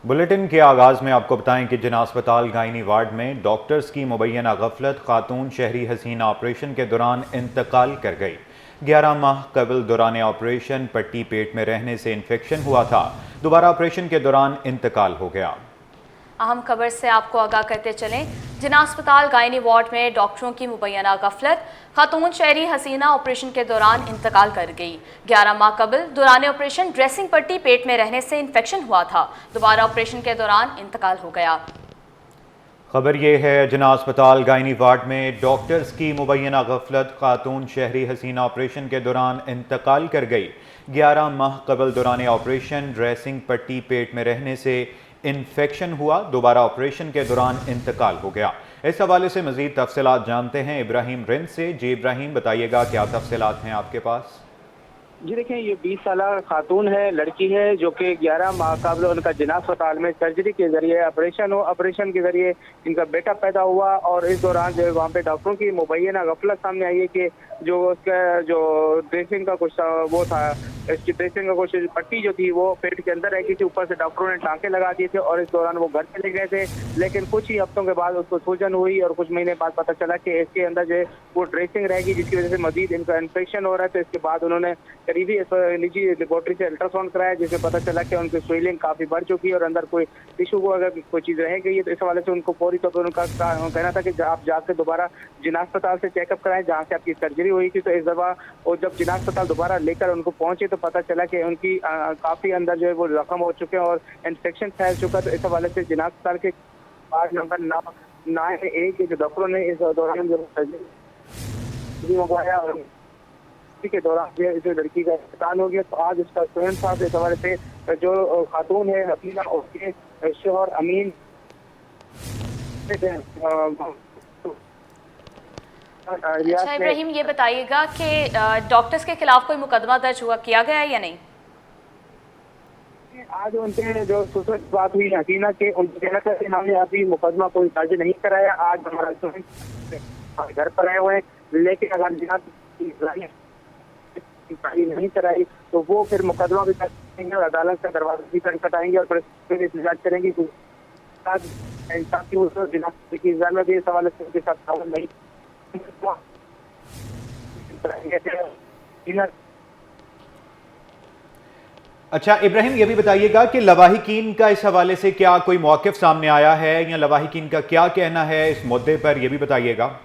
Bulletin के आगाज़ में आपको बताएं कि जिना अस्पताल गायनी वार्ड में डॉक्टर्स की मुबैना गफलत, खातून शहरी हसीना ऑपरेशन के दौरान इंतकाल कर गई। 11 माह कबल दौरान ऑपरेशन पट्टी पेट में रहने से इन्फेक्शन हुआ था। दोबारा ऑपरेशन के दौरान इंतकाल हो गया। अहम खबर से आपको आगाह करते चलें। जिना अस्पताल गायनी वार्ड में डॉक्टरों की मुबैना गफलत, खातून शहरी हसीना ऑपरेशन के दौरान इंतकाल कर गई। 11 माह कबल दौरान ऑपरेशन ड्रेसिंग पट्टी पेट में रहने से इन्फेक्शन हुआ था। दोबारा ऑपरेशन के दौरान इंतकाल हो गया। खबर यह है, जिना अस्पताल गायनी वार्ड में डॉक्टर्स की मुबैना गफलत, खातून शहरी हसीना ऑपरेशन के दौरान इंतकाल कर गई। 11 माह कबल दौरान ऑपरेशन ड्रेसिंग पट्टी पेट में रहने से इन्फेक्शन हुआ। दोबारा ऑपरेशन के दौरान इंतकाल हो गया। इस हवाले से मजीद तफसीलात जानते हैं इब्राहिम रिंद से। जी इब्राहिम, बताइएगा क्या तफसीलात हैं आपके पास? जी देखें, ये 20 साल खातून है, लड़की है, जो कि 11 माह कबल उनका जिना अस्पताल में सर्जरी के जरिए ऑपरेशन के जरिए इनका बेटा पैदा हुआ। और इस दौरान जो है वहाँ पे डॉक्टरों की मुबैना गफलत सामने आई है कि जो उसका जो ड्रेसिंग का कुछ वो था, इसकी ड्रेसिंग का कुछ पट्टी जो थी वो पेट के अंदर रह गई थी। ऊपर से डॉक्टरों ने टांके लगा दिए थे और इस दौरान वो घर चले गए थे। लेकिन कुछ ही हफ्तों के बाद उसको सूजन हुई और कुछ महीने बाद पता चला कि इसके अंदर जो है वो ड्रेसिंग रहेगी, जिसकी वजह से मजीद इनका इन्फेक्शन हो रहा है। तो इसके बाद उन्होंने करीबी निजी लेबोरेटरी से अल्ट्रासाउंड कराया, जिसमें पता चला कि उनकी स्वेलिंग काफी बढ़ चुकी है और अंदर कोई टिश्यू को अगर कोई चीज रह गई है तो इस हवाले से उनको फौरी तौर पर उनका कहना था कि आप जाकर दोबारा जिना अस्पताल से चेकअप कराएं जहाँ से आपकी सर्जरी हुई थी। तो इस दफा और जब जिना अस्पताल दोबारा लेकर उनको पहुंचे तो पता चला कि उनकी काफी अंदर जो है वो जख्म हो चुके हैं और इन्फेक्शन फैल चुका। तो इस हवाले से जिना अस्पताल के वार्ड नंबर 9A के डॉक्टरों ने इस दौरान जो सर्जरी मंगवाया और के दौरान जो इस लड़की का इंतकाल हो गया। तो आज उसका स्वयं साथ इस हवाले से जो खातून है हसीना, उसके शोहर अमीन अच्छा इब्राहिम, ये बताइएगा कि डॉक्टर्स के खिलाफ कोई मुकदमा दर्ज किया गया है या नहीं? आज उनके जो सूचना बात हुई हसीना के, उनके कहना था कि हमने अभी मुकदमा कोई दर्ज नहीं कराया। आज हमारा घर पर आए हुए हैं, लेकिन अगर नहीं कराई तो वो फिर मुकदमा भी करेंगे और अदालत का दरवाजा भी खटखटाएंगे और फिर इंतजार करेंगे कि में भी इस हवाले से उनके साथ नहीं। अच्छा इब्राहिम, ये भी बताइएगा कि लवाहिकीन का इस हवाले से क्या कोई मौक़िफ़ सामने आया है या लवाहिकीन का क्या कहना है इस मुद्दे पर, यह भी बताइएगा।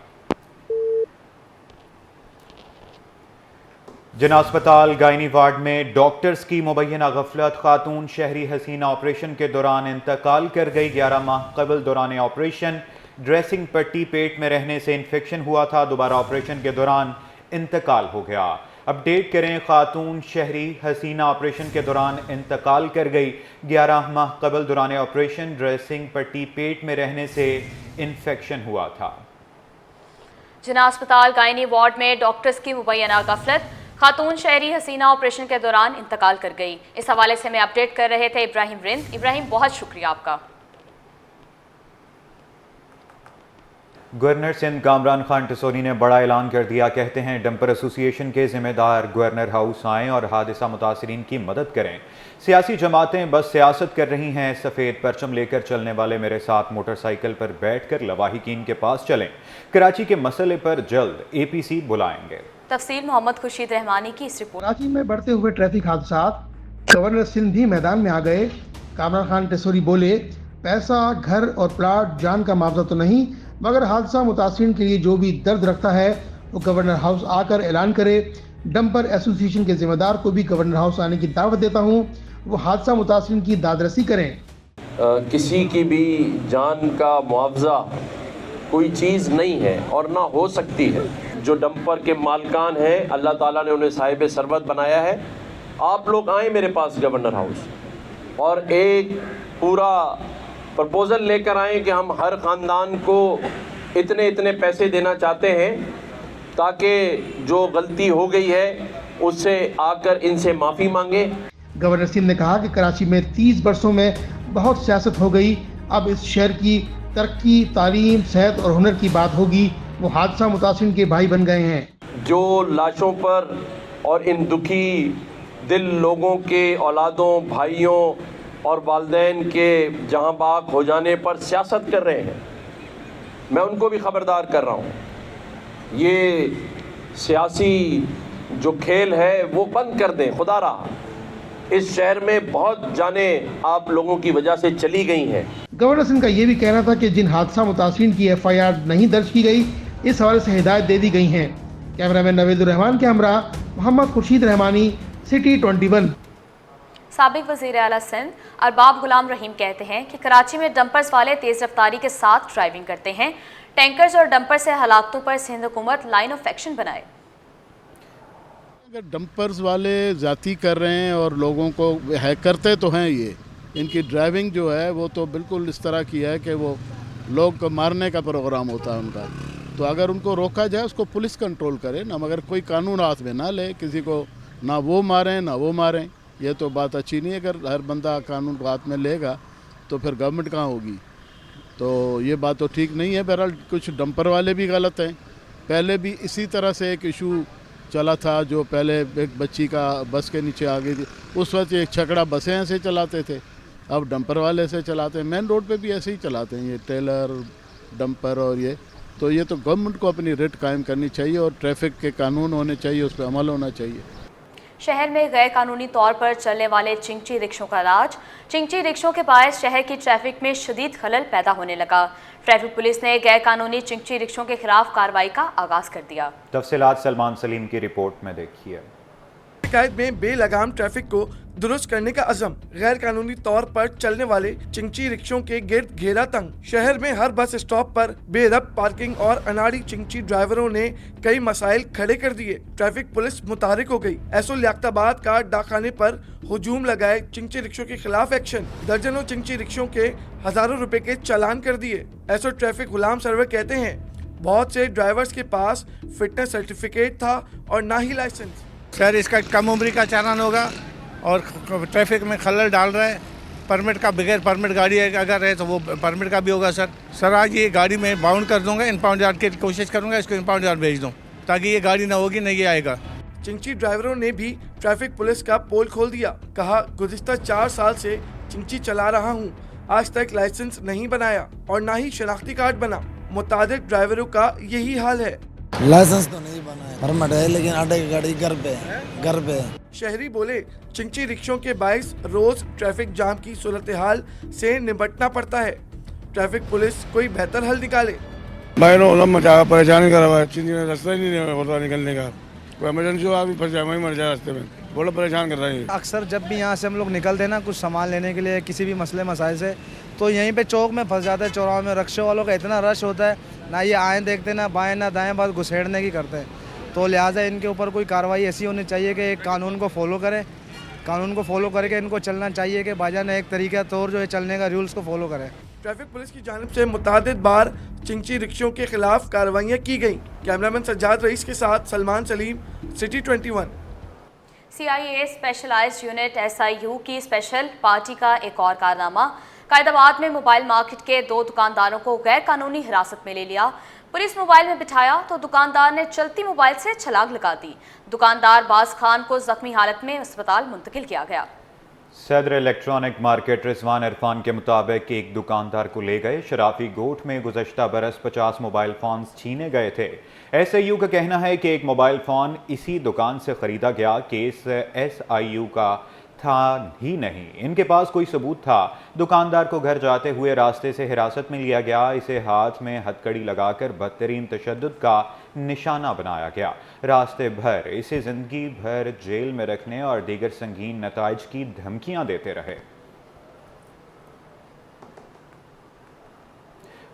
जिना अस्पताल गायनी वार्ड में डॉक्टर्स की मुबैना गफलत, खातून शहरी हसीना ऑपरेशन के दौरान इंतकाल कर गई। 11 माह कबल दौरान ऑपरेशन ड्रेसिंग पट्टी पेट में रहने से इन्फेक्शन हुआ था। दोबारा ऑपरेशन के दौरान इंतकाल हो गया। अपडेट करें, खातून शहरी हसीना ऑपरेशन के दौरान इंतकाल कर गई। 11 माह कबल दौरान ऑपरेशन ड्रेसिंग पट्टी पेट में रहने से इन्फेक्शन हुआ था। जिना अस्पताल गायनी वार्ड में डॉक्टर्स की मुबैना गफलत, खातून शहरी हसीना ऑपरेशन के दौरान इंतकाल कर गई। इस हवाले से मैं अपडेट कर रहे थे इब्राहिम रिंद। इब्राहिम, बहुत शुक्रिया आपका। गवर्नर सिंध कामरान खान टसोनी ने बड़ा ऐलान कर दिया। कहते हैं डंपर एसोसिएशन के जिम्मेदार गवर्नर हाउस आएँ और हादसा मुतासरीन की मदद करें। सियासी जमातें बस सियासत कर रही हैं। सफ़ेद परचम लेकर चलने वाले मेरे साथ मोटरसाइकिल पर बैठकर लवाहिकीन के पास चलें। कराची के मसले पर जल्द APC बुलाएंगे। तफसील मोहम्मद खुर्शीद रहमानी की इस रिपोर्ट। कराची में बढ़ते हुए ट्रैफिक हादसात, गवर्नर सिंध भी मैदान में आ गए। कामरान खान टसोरी बोले, पैसा, घर और प्लाट जान का मुआवजा तो नहीं, मगर हादसा मुतासरीन के लिए जो भी दर्द रखता है वो गवर्नर हाउस आकर ऐलान करे। डंपर एसोसिएशन के जिम्मेदार को भी गवर्नर हाउस आने की दावत देता हूँ, वो हादसा मुतासरीन की दादरसी करें। किसी की भी जान का मुआवजा कोई चीज़ नहीं है और ना हो सकती है। जो डंपर के मालकान हैं, अल्लाह ताला ने उन्हें साहिब सरवत बनाया है। आप लोग आए मेरे पास गवर्नर हाउस और एक पूरा प्रपोज़ल लेकर आए कि हम हर ख़ानदान को इतने इतने पैसे देना चाहते हैं ताकि जो गलती हो गई है उससे आकर इनसे माफ़ी मांगे। गवर्नर सिंध ने कहा कि कराची में 30 बरसों में बहुत सियासत हो गई, अब इस शहर की तरक्की, तालीम, सेहत और हुनर की बात होगी। वो हादसा मुतासिर के भाई बन गए हैं। जो लाशों पर और इन दुखी दिल लोगों के औलादों, भाइयों और वालिदैन के जहाँ बाग हो जाने पर सियासत कर रहे हैं, मैं उनको भी ख़बरदार कर रहा हूँ। ये सियासी जो खेल है वो बंद कर दें। खुदा रहा, इस शहर में बहुत जाने आप लोगों की वजह से चली गई हैं। गवर्नर सिंह का ये भी कहना था कि जिन हादसा मुतासिरीन की FIR नहीं दर्ज की गई, इस हवाले से हिदायत दे दी गई हैं। कैमरामैन नवेदुर रहमान के हमरा मोहम्मद खुर्शीद रहमानी, सिटी 21। साबिक वज़ीर आला सिंध अरबाब गुलाम रहीम कहते हैं कि कराची में डंपर्स वाले तेज़ रफ्तारी के साथ ड्राइविंग करते हैं। टैंकर्स और डंपर से हालातों पर सिंध हुकूमत लाइन ऑफ एक्शन बनाए। अगर डंपर्स वाले ज़्यादती कर रहे हैं और लोगों को है करते तो हैं, ये इनकी ड्राइविंग जो है वो तो बिल्कुल इस तरह की है कि वो लोग को मारने का प्रोग्राम होता है उनका। तो अगर उनको रोका जाए, उसको पुलिस कंट्रोल करे ना, मगर कोई कानून हाथ में ना ले, किसी को ना वो मारें ना वो मारें। ये तो बात अच्छी नहीं है। अगर हर बंदा कानून को हाथ में लेगा तो फिर गवर्नमेंट कहाँ होगी। तो ये बात तो ठीक नहीं है। बहरहाल कुछ डंपर वाले भी गलत हैं। पहले भी इसी तरह से एक इशू चला था, जो पहले एक बच्ची का बस के नीचे आ गई थी। उस वक्त एक छकड़ा बसें ऐसे चलाते थे, अब डंपर वाले से चलाते हैं। मेन रोड पे भी ऐसे ही चलाते हैं ये टेलर, डंपर और ये। तो ये तो गवर्नमेंट को अपनी रेट कायम करनी चाहिए और ट्रैफिक के कानून होने चाहिए, उस पर अमल होना चाहिए। शहर में गैर कानूनी तौर पर चलने वाले चिंची रिक्शों का राज। चिंची रिक्शों के बायस शहर की ट्रैफिक में शदीद खलल पैदा होने लगा। ट्रैफिक पुलिस ने गैर कानूनी चिंची रिक्शों के खिलाफ कार्रवाई का आगाज कर दिया। तफसीलात सलमान सलीम की रिपोर्ट में देखिए। शिकायत में बेलगाम ट्रैफिक को दुरुस्त करने का अज़म। गैर कानूनी तौर पर चलने वाले चिंची रिक्शों के गिर्द घेरा तंग। शहर में हर बस स्टॉप पर बेरब पार्किंग और अनाड़ी चिंची ड्राइवरों ने कई मसाइल खड़े कर दिए। ट्रैफिक पुलिस मुतहरिक हो गई। एसओ लियाकताबाद का डाकखाने पर हुजूम लगाए। चिंची रिक्शों के खिलाफ एक्शन। दर्जनों चिंची रिक्शों के हजारों रुपए के चालान कर दिए। एसओ ट्रैफिक गुलाम सरवर कहते हैं बहुत से ड्राइवर्स के पास फिटनेस सर्टिफिकेट था और ना ही लाइसेंस। सर, इसका कम उम्री का चालान होगा और ट्रैफिक में खलल डाल रहा है। परमिट का, बगैर परमिट गाड़ी अगर है तो वो परमिट का भी होगा। सर आज ये गाड़ी में बाउंड कर दूंगा, इनपाउंड यार्ड की कोशिश करूंगा, इसको इनपाउंड यार्ड भेज दूं ताकि ये गाड़ी ना होगी, नहीं ये आएगा। चिंची ड्राइवरों ने भी ट्रैफिक पुलिस का पोल खोल दिया। कहा गुज़िश्ता 4 साल से चिंची चला रहा हूँ, आज तक लाइसेंस नहीं बनाया और ना ही शनाख्ती कार्ड बना। मुतादिक ड्राइवरों का यही हाल है। लाइसेंस तो नहीं बना है, परमिट है, लेकिन आटे की गाड़ी घर पे। शहरी बोले चिंची रिक्शों के बाइस रोज ट्रैफिक जाम की सूरत हाल से निपटना पड़ता है। ट्रैफिक पुलिस कोई बेहतर हल निकाले। परेशानी कर रहा है, रास्ता ही नहीं होता निकलने का। कोई इमरजेंसी हो, आदमी फंस जाए, वहीं मर जाए रास्ते में। बड़ा परेशान कर रहा है। अक्सर जब भी यहाँ से हम लोग निकलते हैं ना कुछ सामान लेने के लिए, किसी भी मसले मसाइल से, तो यहीं पे चौक में फंस जाते हैं। चौराहे में रिक्शे वालों का इतना रश होता है, ना ये आए देखते ना बाएं ना दाएं, बस घुसेड़ने की करते हैं। तो लिहाजा इनके ऊपर कोई कार्रवाई ऐसी होनी चाहिए कि कानून को फॉलो करे। कानून को फॉलो करके इनको चलना चाहिए कि भाईजान एक तरीका तौर जो है चलने का रूल्स को फॉलो करें। ट्रैफिक पुलिस की जानिब से मुतादिद बार चिंची रिक्शों के खिलाफ कार्रवाइयाँ की गई। कैमरामैन सज्जाद रईस के साथ Salman Salim, city 21। CIA specialised unit SIU की स्पेशल पार्टी का एक और कारनामा। कायदाबाद में मोबाइल मार्केट के 2 दुकानदारों को गैर कानूनी हिरासत में ले लिया। पुलिस मोबाइल में बिठाया तो दुकानदार ने चलती मोबाइल से छलांग लगा दी। दुकानदार बाज खान को जख्मी हालत में अस्पताल मुंतकिल किया गया। सदर इलेक्ट्रॉनिक मार्केट रिजवान इरफान के मुताबिक एक दुकानदार को ले गए। शराफी गोट में गुज़श्ता बरस 50 मोबाइल फ़ोन्स छीने गए थे। SIU का कहना है कि एक मोबाइल फ़ोन इसी दुकान से ख़रीदा गया। केस SIU का था ही नहीं, इनके पास कोई सबूत था। दुकानदार को घर जाते हुए रास्ते से हिरासत में लिया गया। इसे हाथ में हथकड़ी लगाकर बदतरीन तशद्दुद का निशाना बनाया गया। रास्ते भर इसे ज़िंदगी भर जेल में रखने और दीगर संगीन नताइज की धमकियां देते रहे।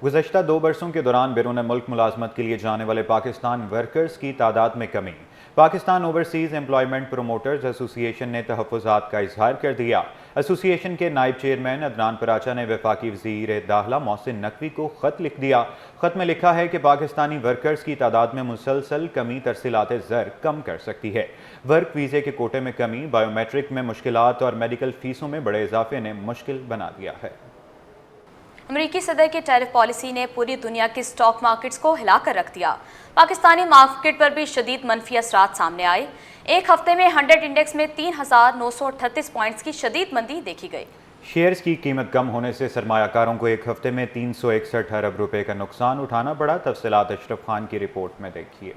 गुज़श्ता 2 बरसों के दौरान बैरून मुल्क मुलाजमत के लिए जाने वाले पाकिस्तान वर्कर्स की तादाद में कमी। Pakistan overseas employment promoters association ने तहफ़्फ़ुज़ात का इजहार कर दिया। एसोसिएशन के नायब चेयरमैन अदनान पराचा ने वफाकी वज़ीर दाखिला मोहसिन नकवी को ख़त लिख दिया। ख़त में लिखा है कि पाकिस्तानी वर्कर्स की तादाद में मुसलसल कमी तरसीलात ज़र कम कर सकती है। वर्क वीज़े के कोटे में कमी, बायोमेट्रिक में मुश्किलात और मेडिकल फ़ीसों में बड़े इजाफे ने मुश्किल बना दिया है। अमेरिकी सदर की टैरिफ पॉलिसी ने पूरी दुनिया की स्टॉक मार्केट्स को हिलाकर रख दिया। पाकिस्तानी मार्केट पर भी शदीद मनफी असरात सामने आए। एक हफ्ते में 100 इंडेक्स में 3,938 पॉइंट्स की शदीद मंदी देखी गई। शेयर्स की कीमत कम होने से सरमायाकारों को एक हफ्ते में 361 अरब रुपए का नुकसान उठाना पड़ा। तफसीलात अशरफ खान की रिपोर्ट में देखिए।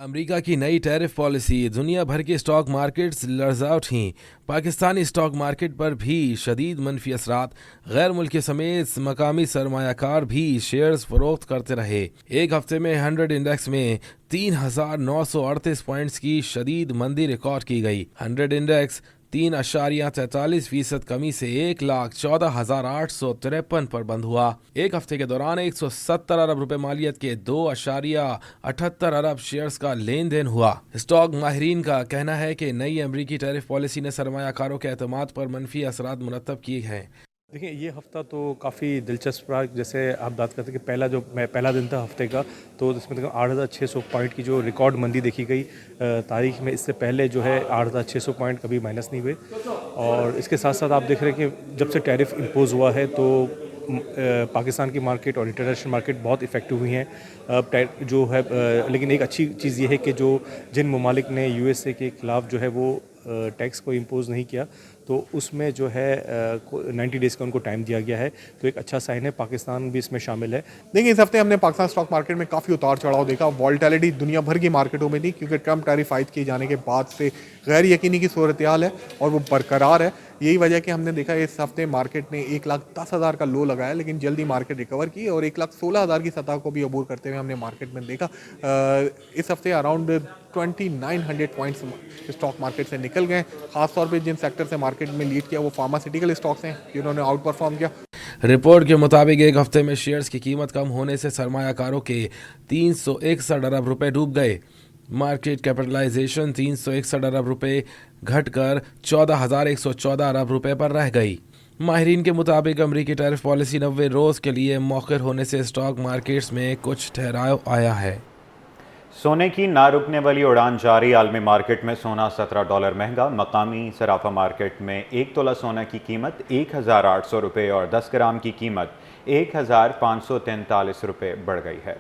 अमेरिका की नई टैरिफ पॉलिसी दुनिया भर के स्टॉक मार्केट्स लर्जा उठी। पाकिस्तानी स्टॉक मार्केट पर भी शदीद मनफी असरात। गैर मुल्की समेत मकामी सरमायाकार भी शेयर्स फरोख्त करते रहे। एक हफ्ते में 100 इंडेक्स में 3,938 पॉइंट्स की शदीद मंदी रिकॉर्ड की गई। 100 इंडेक्स 3.43% कमी से 1,14,853 पर बंद हुआ। एक हफ्ते के दौरान 170 अरब रुपए मालियत के 2.78 अरब शेयर्स का लेन देन हुआ। स्टॉक माहिरीन का कहना है कि नई अमरीकी टैरिफ पॉलिसी ने सरमायाकारों के एतमाद पर मनफी असरात मुरतब किए हैं। देखिए, ये हफ़्ता तो काफ़ी दिलचस्प रहा। जैसे आप बात करते हैं कि पहला दिन था हफ्ते का, तो इसमें 8,600 पॉइंट की जो रिकॉर्ड मंदी देखी गई तारीख में। इससे पहले जो है 8,600 पॉइंट कभी माइनस नहीं हुए। और इसके साथ साथ आप देख रहे हैं कि जब से टैरिफ इम्पोज़ हुआ है तो पाकिस्तान की मार्केट और इंटरनेशनल मार्केट बहुत इफ़ेक्टिव हुई हैं जो है। लेकिन एक अच्छी चीज़ ये है कि जिन ममालिक ने USA के ख़िलाफ़ जो है वो टैक्स को इम्पोज़ नहीं किया, तो उसमें जो है 90 डेज़ का उनको टाइम दिया गया है, तो एक अच्छा साइन है। पाकिस्तान भी इसमें शामिल है। देखिए, इस हफ्ते हमने पाकिस्तान स्टॉक मार्केट में काफ़ी उतार चढ़ाव देखा। वॉलेटिलिटी दुनिया भर की मार्केटों में थी, क्योंकि ट्रम्प टैरिफ आयद किए जाने के बाद से गैर यकीनी की सूरत हाल है और वो बरकरार है। यही वजह कि हमने देखा इस हफ्ते मार्केट ने 1,10,000 का लो लगाया, लेकिन जल्दी मार्केट रिकवर की और 1,16,000 की सतह को भी अबूर करते हुए हमने मार्केट में देखा। इस हफ्ते अराउंड 2900 पॉइंट्स स्टॉक मार्केट से निकल गए। खासतौर पे जिन सेक्टर से मार्केट में लीड किया वो फार्मास्यूटिकल स्टॉक्स हैं, जिन्होंने आउट परफॉर्म किया। रिपोर्ट के मुताबिक एक हफ्ते में शेयर्स की कीमत कम होने से सरमायाकारों के 361 अरब रुपए डूब गए। मार्केट कैपिटलाइजेशन 361 अरब रुपए घटकर 14,114 अरब रुपए पर रह गई। माहिरीन के मुताबिक अमरीकी टैरिफ पॉलिसी 90 रोज़ के लिए मौखर होने से स्टॉक मार्केट्स में कुछ ठहराव आया है। सोने की ना रुकने वाली उड़ान जारी। आलमी मार्केट में सोना $17 महंगा। मकामी सराफा मार्केट में 1 तोला सोना की कीमत 1,800 रुपये और 10 ग्राम की कीमत 1,543 रुपये बढ़ गई है।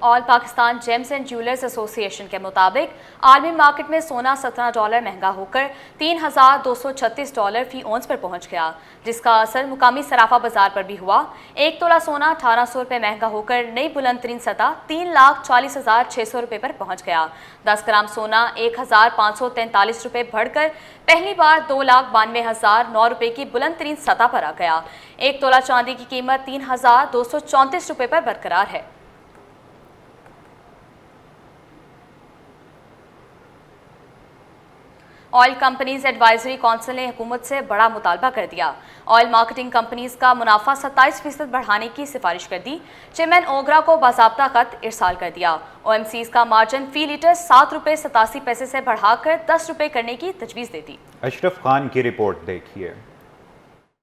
All Pakistan James and jewellers association के मुताबिक आलमी मार्केट में सोना $17 महंगा होकर $3,236 फी औंस पर पहुंच गया, जिसका असर मुकामी सराफा बाजार पर भी हुआ। 1 तोला सोना 1,800 रुपये महंगा होकर नई बुलंद तरीन सतह 3,40,600 रुपये पर पहुंच गया। 10 ग्राम सोना 1,543 रुपये बढ़कर पहली बार 2,92,009 रुपये की बुलंद तरीन सतह पर आ गया। 1 तोला चांदी की कीमत 3,234 रुपये पर बरकरार है। ऑयल कंपनीज एडवाइजरी काउंसिल ने हुकूमत से बड़ा मुतालबा कर दिया। ऑयल मार्केटिंग कंपनीज का मुनाफा 27% बढ़ाने की सिफारिश कर दी। चेयरमैन ओगरा को बाज़ाब्ता खत इरसाल कर दिया। OMCs का मार्जिन फी लीटर 7 रुपये 87 पैसे से बढ़ाकर 10 रुपये करने की तजवीज़ दे दी। अशरफ खान की रिपोर्ट देखिए।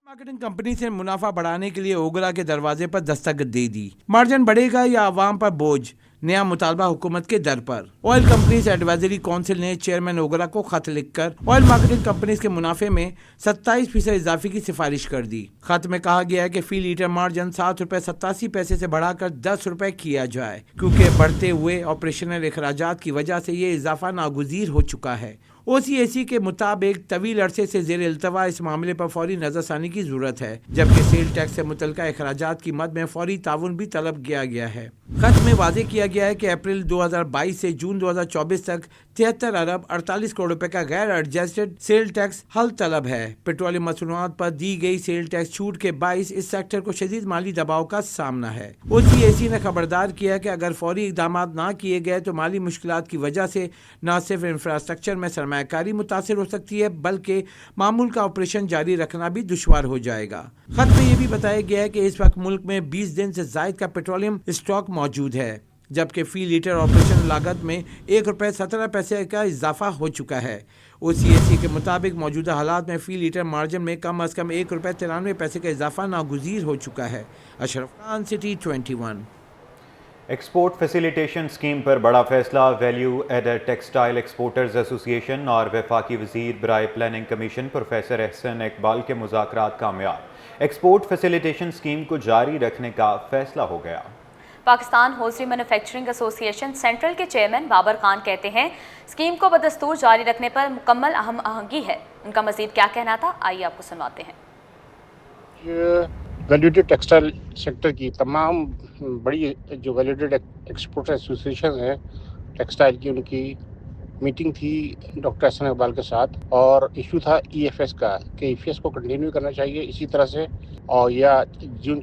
मार्केटिंग कंपनी से मुनाफा बढ़ाने के लिए ओगरा के दरवाजे पर दस्तक दे दी। मार्जिन बढ़ेगा या आवाम पर बोझ, नया मुतालबा हुकूमत के दर पर। ऑयल कंपनीज एडवाइजरी काउंसिल ने चेयरमैन ओगरा को खत लिखकर ऑयल मार्केटिंग कंपनीज के मुनाफे में 27% इजाफे की सिफारिश कर दी। खत में कहा गया है कि फी लीटर मार्जिन 7 रुपये 87 पैसे से बढ़ाकर 10 रुपये किया जाए, क्योंकि बढ़ते हुए ऑपरेशनल अखराजात की वजह से ये इजाफा नागुज़ीर हो चुका है। OCAC के मुताबिक तवील अरसे से ज़ेर इल्तवा इस मामले पर फौरी नजरसानी की जरूरत है, जबकि सेल टैक्स से मुतल्लिका अखराजात की मद में फौरी ताउन भी तलब किया गया है। खत में वाज़ेह किया गया है कि अप्रैल 2022 से जून 2024 तक 73 अरब 48 करोड़ रुपए का गैर एडजस्टेड सेल टैक्स हल तलब है। पेट्रोलियम मसनूआत पर दी गई सेल टैक्स छूट के बाइस इस सेक्टर को शदीद माली दबाव का सामना है। OCAC ने खबरदार किया कि अगर फौरी इकदाम ना किए गए तो माली मुश्किलात की वजह से न सिर्फ इंफ्रास्ट्रक्चर में सरमायाकारी मुतासर हो सकती है, बल्कि मामूल का ऑपरेशन जारी रखना भी दुश्वार हो जाएगा। खत में यह भी बताया गया है कि इस वक्त मुल्क में 20 दिन से जायद का पेट्रोलियम स्टॉक मौजूद है, जबकि फी लीटर ऑपरेशन लागत में 1 रुपये 17 पैसे का इजाफा हो चुका है। OCAC के मुताबिक मौजूदा हालात में फी लीटर मार्जिन में कम अज़ कम 1 रुपये 93 पैसे का इजाफा नागुज़ीर हो चुका है। Ashraf Khan, city 21। Export facilitation scheme पर बड़ा फैसला। Value added textile exporters association और वफाकी वज़ीर बराए planning commission professor Ahsan Iqbal के मुज़ाकरात कामयाब। एक्सपोर्ट फैसिलिटेशन स्कीम को जारी रखने का फैसला हो गया। Pakistan hosiery manufacturing association central के चेयरमैन बाबर खान कहते हैं स्कीम को बदस्तूर जारी रखने पर मुकम्मल अहम आहंगी है। उनका मज़ीद क्या कहना था, आइए आपको सुनवाते हैं। वैल्यूटेड टेक्सटाइल सेक्टर की तमाम बड़ी जो वैल्यूटेड एक्सपोर्ट एसोसिएशन है टेक्सटाइल की, उनकी मीटिंग थी डॉक्टर एहसन इकबाल के साथ, और इशू था ईएफएस का कि ईएफएस को कंटिन्यू करना चाहिए इसी तरह से, और या जून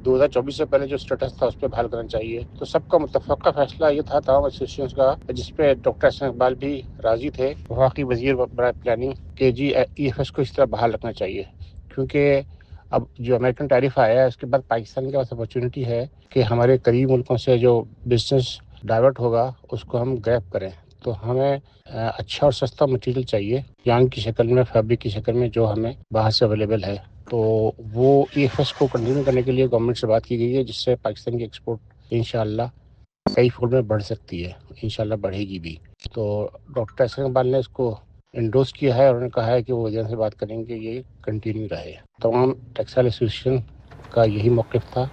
2024 से पहले जो स्टेटस था उस पर बहाल करना चाहिए। तो सबका मुतफ़क़ा फैसला ये था तमाम एसोसिएशन का, जिसपे डॉक्टर एहसन इकबाल भी राजी थे, वफाकी वज़ीर बराए प्लानिंग, के जी ईएफएस को इस तरह बहाल रखना चाहिए, क्योंकि अब जो अमेरिकन टैरिफ आया है उसके बाद पाकिस्तान के पास अपॉर्चुनिटी है कि हमारे करीब मुल्कों से जो बिजनेस डाइवर्ट होगा उसको हम ग्रैब करें। तो हमें अच्छा और सस्ता मटेरियल चाहिए, यार्न की शक्ल में, फैब्रिक की शक्ल में, जो हमें बाहर से अवेलेबल है। तो वो ईएफएस को कंटिन्यू करने के लिए गवर्नमेंट से बात की गई है, जिससे पाकिस्तान की एक्सपोर्ट इंशाल्लाह कई फोल्ड में बढ़ सकती है, इंशाल्लाह बढ़ेगी भी। तो डॉक्टर एहसन इकबाल ने इसको एंडोर्स किया है और उन्होंने कहा है कि वो वजह से बात करेंगे ये कंटिन्यू रहे। तमाम टेक्सटाइल एसोसिएशन का यही मौक़िफ़ था,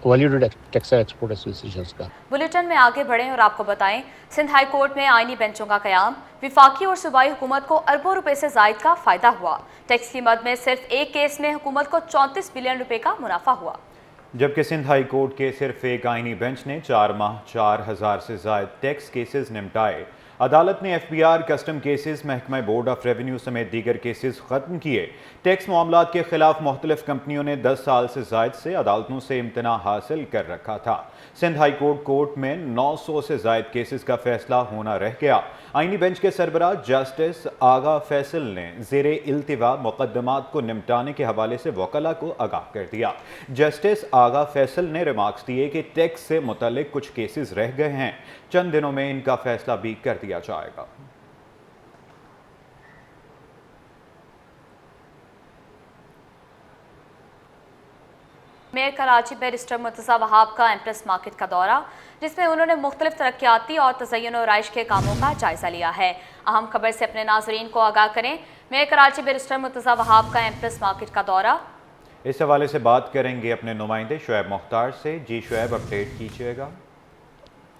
वैल्यूटेड टेक्सटाइल एक्सपोर्ट एसोसिएशन का। बुलेटिन में आगे बढ़ें और आपको बताएं, सिंध हाई कोर्ट में आईनी बेंचों का कयाम, विफाकी और सूबाई हुकूमत को अरबों रुपए से जायद का फायदा हुआ। टैक्स की मद में सिर्फ एक केस में हुकूमत को 34 बिलियन रुपए का मुनाफा हुआ, जबकि सिंध हाई कोर्ट के सिर्फ एक आईनी बेंच ने 4 माह 4000 से जायद टैक्स केसेस निपटाए। अदालत ने एफबीआर, कस्टम केसेस, महकमा बोर्ड ऑफ रेवेन्यू समेत दीगर केसेस ख़त्म किए। टैक्स मामलात के खिलाफ मुख्तलिफ कंपनियों ने 10 साल से जायद से अदालतों से इम्तना हासिल कर रखा था। सिंध हाई कोर्ट में 900 से जायद केसेस का फैसला होना रह गया। आईनी बेंच के सरबराह जस्टिस आगा फैसल ने ज़ेरे इल्तिवा मुकदमात को निपटाने के हवाले से वकला को आगाह कर दिया। जस्टिस आगा फैसल ने रिमार्क्स दिए कि टैक्स से मुतल्लिक कुछ केसेस रह गए हैं, चंद दिनों में इनका फैसला भी कर दिया जाएगा। मेयर कराची बैरिस्टर मुर्तज़ा वहाब का एम्प्रेस मार्केट का दौरा, जिसमें उन्होंने मुख्तलिफ तरक्याती और तज़य्युन और आइश के कामों का जायजा लिया है। अहम खबर से अपने नाजरीन को आगाह करें। मेयर कराची बैरिस्टर मुर्तज़ा वहाब का एम्प्रेस मार्केट का दौरा, इस हवाले से बात करेंगे अपने नुमाइंदे शुएब मुख्तार से। जी शुएब, अपडेट कीजिएगा।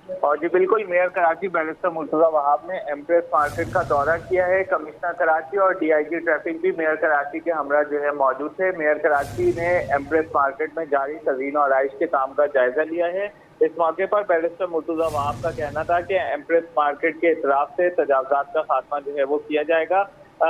और जी बिल्कुल, मेयर कराची बैरिस्टर मुर्तज़ा वहाब ने एम्प्रेस मार्केट का दौरा किया है। कमिश्नर कराची और डीआईजी ट्रैफिक भी मेयर कराची के हमरा जो है मौजूद थे। मेयर कराची ने एम्प्रेस मार्केट में जारी तज़यीन और आइश के काम का जायजा लिया है। इस मौके पर बैरिस्टर मुर्तज़ा वहाब का कहना था कि एम्प्रेस मार्केट के इतराफ से तजावुज़ात का खात्मा जो है वो किया जाएगा,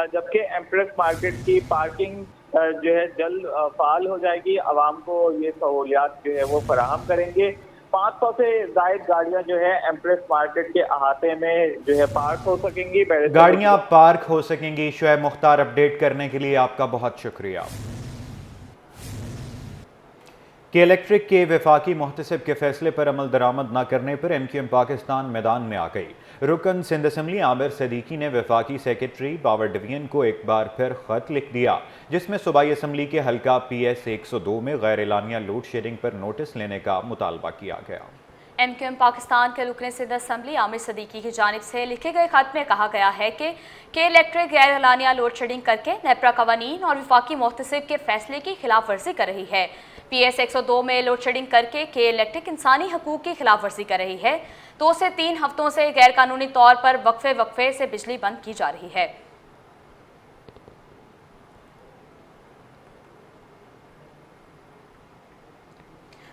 जबकि एम्प्रेस मार्केट की पार्किंग जो है जल्द फाल हो जाएगी। आवाम को ये सहूलियात जो है वो फराहम करेंगे। 500 से जायद गाड़ियां जो है एम्प्रेस मार्केट के अहाते में जो है पार्क हो सकेंगी। गाड़ियां पार्क हो सकेंगी। शुएब मुख्तार, अपडेट करने के लिए आपका बहुत शुक्रिया। कि इलेक्ट्रिक के वफाकी मुहतसिब के फैसले पर अमल दरामद न करने पर MQM पाकिस्तान मैदान में आ गई। रुकन सिंध असम्बली आमिर सदीकी ने वफाकी सेक्रेटरी पावर डिवीजन को एक बार फिर खत लिख दिया, जिसमें सूबाई असम्बली के हल्का PS 102 में गैर एलानिया लोड शेडिंग पर नोटिस लेने का मुतालबा किया गया। MQM पाकिस्तान के रुकन सिंध असम्बली आमिर सदीकी की जानिब से लिखे गए खत में कहा गया है कि इलेक्ट्रिक गैर एलानिया लोड शेडिंग करके नेपरा कवानीन और वफाकी मुहतसिब के फैसले की खिलाफ वर्जी कर रही है। PS 102 में लोड शेडिंग करके इलेक्ट्रिक इंसानी हकूक की खिलाफ वर्जी कर रही है। 2 से 3 हफ्तों से गैर कानूनी तौर पर वक्फे से बिजली बंद की जा रही है।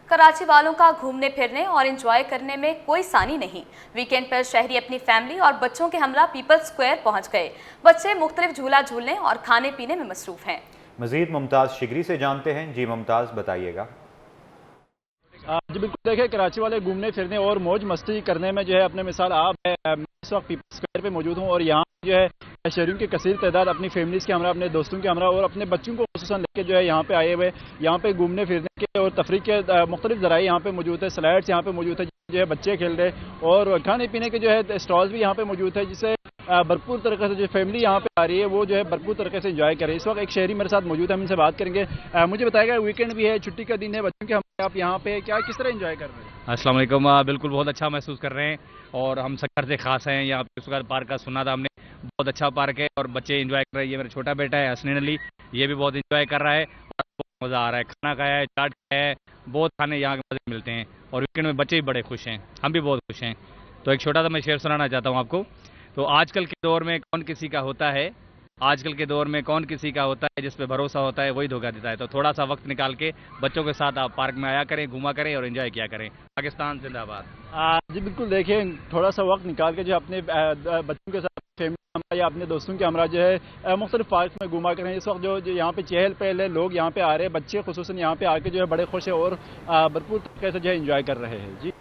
कराची वालों का घूमने फिरने और एंजॉय करने में कोई सानी नहीं। वीकेंड पर शहरी अपनी फैमिली और बच्चों के हमरा पीपल्स स्क्वायर पहुंच गए। बच्चे मुख्तलिफ झूला झूलने और खाने पीने में मसरूफ हैं। मजीद मुमताज़ शिगरी से जानते हैं। जी मुमताज़, बताइएगा। जी बिल्कुल, देखिए कराची वाले घूमने फिरने और मौज मस्ती करने में जो है अपने मिसाल आप है। मैं इस वक्त पीपल्स स्क्वायर पे मौजूद हूँ और यहाँ जो है शहरियों की कसीर तादाद अपनी फैमिलीज़ के हमरा, अपने दोस्तों के हमरा और अपने बच्चों को खुसूसन लेके जो है यहाँ पे आए हुए, यहाँ पे घूमने फिरने के और तफरीह के मुख्तलिफ ज़राए यहाँ पे मौजूद है। स्लाइड्स यहाँ पे मौजूद है जो है बच्चे खेल रहे, और खाने पीने के जो है स्टॉल्स भी यहाँ पे मौजूद है, जिससे भरपूर तरीके से जो फैमिली यहाँ पे आ रही है वो जो है भरपूर तरीके से एंजॉय कर रही है। इस वक्त एक शहरी मेरे साथ मौजूद है, हम इनसे बात करेंगे। मुझे बताएगा, वीकेंड भी है, छुट्टी का दिन है बच्चों के, आप यहाँ पे क्या किस तरह एंजॉय कर रहे हैं? अस्सलाम वालेकुम। बिल्कुल बहुत अच्छा महसूस कर रहे हैं और हम सकर से खास हैं। यहाँ पे सुगर पार्क का सुना था हमने, बहुत अच्छा पार्क है और बच्चे एंजॉय कर रहे हैं। ये मेरा छोटा बेटा है हसनैन अली, ये भी बहुत एंजॉय कर रहा है और बहुत मज़ा आ रहा है। खाना खाया है, चाट खाया है, बहुत खाने यहाँ के मज़े मिलते हैं और वीकेंड में बच्चे भी बड़े खुश हैं, हम भी बहुत खुश हैं। तो एक छोटा सा मैं शेर सुनाना चाहता हूँ आपको। तो आजकल के दौर में कौन किसी का होता है, आजकल के दौर में कौन किसी का होता है, जिस पे भरोसा होता है वही धोखा देता है। तो थोड़ा सा वक्त निकाल के बच्चों के साथ आप पार्क में आया करें, घूमा करें और एंजॉय किया करें। पाकिस्तान जिंदाबाद। जी बिल्कुल, देखिए थोड़ा सा वक्त निकाल के जो अपने बच्चों के साथ फैमिली या अपने दोस्तों के हमरा जो है मुख्तलिफ पार्क में घुमा करें। इस वक्त जो यहाँ पे चहल पहल है, लोग यहाँ पे आ रहे हैं, बच्चे खुसूसन यहाँ पे आके जो है बड़े खुश है और भरपूर तरीके से जो है इंजॉय कर रहे हैं। जी।